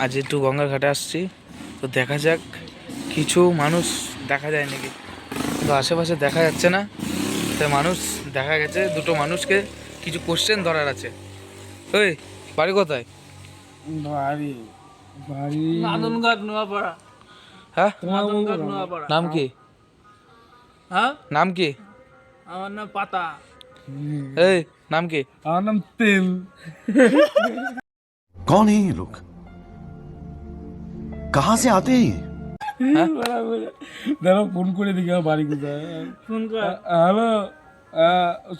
আজ একটু গঙ্গার ঘাটে আসছি, তো দেখা যাক কিছু মানুষ দেখা যায় নাকি। তো আশেপাশে দেখা যাচ্ছে না, তাই মানুষ দেখা গেছে দুটো মানুষকে কিছু কোশ্চেন ধরার আছে। ওই বাড়ি কোথায়? বাড়ি বাড়ি নাদনঘাট নোয়াপাড়া। হ্যাঁ, নাদনঘাট নোয়াপাড়া। নাম কি? হ্যাঁ, নাম কি? আমার নাম পাতা। এই নাম কি? আমার নাম তেল। कौन है ये लोग? कहां से आते हैं ये? হ্যাঁ? দাঁড়াও ফোন করে দেখি আমার বাড়ি কোথায়। ফোন কর। হ্যালো,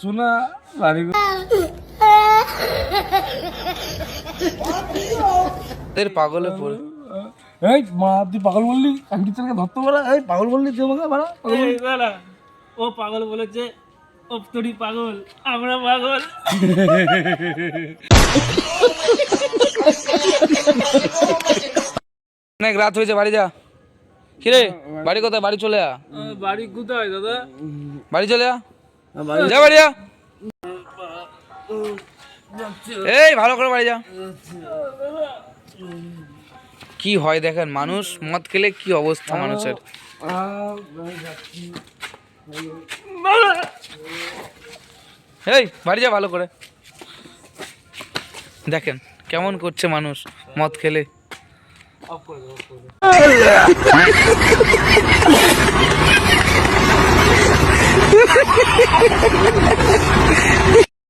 শোনা বাড়ি এর পাগলে পড়ে। এই মা তুই পাগল বললি, আমি টিচারকে ধরতে পারা। এই পাগল বললি তুই আমাকে মারা পাগল বললি। এই দাঁড়া, ও পাগল বলেছে, ও তোরই পাগল, আমরা পাগল। অনেক রাত হয়েছে, বাড়ি যা। কিরে বাড়ি কোথায়? বাড়ি চলে আ, বাড়ি কোথায় দাদা? বাড়ি চলে আ, যা বাড়ি যা। এই ভালো করে বাড়ি যা। কি হয় দেখেন, মানুষ মদ খেলে কি অবস্থা মানুষের। এই বাড়ি যা ভালো করে। দেখেন কেমন করছে মানুষ মদ খেলে। অফ করে দে, অফ করে দে।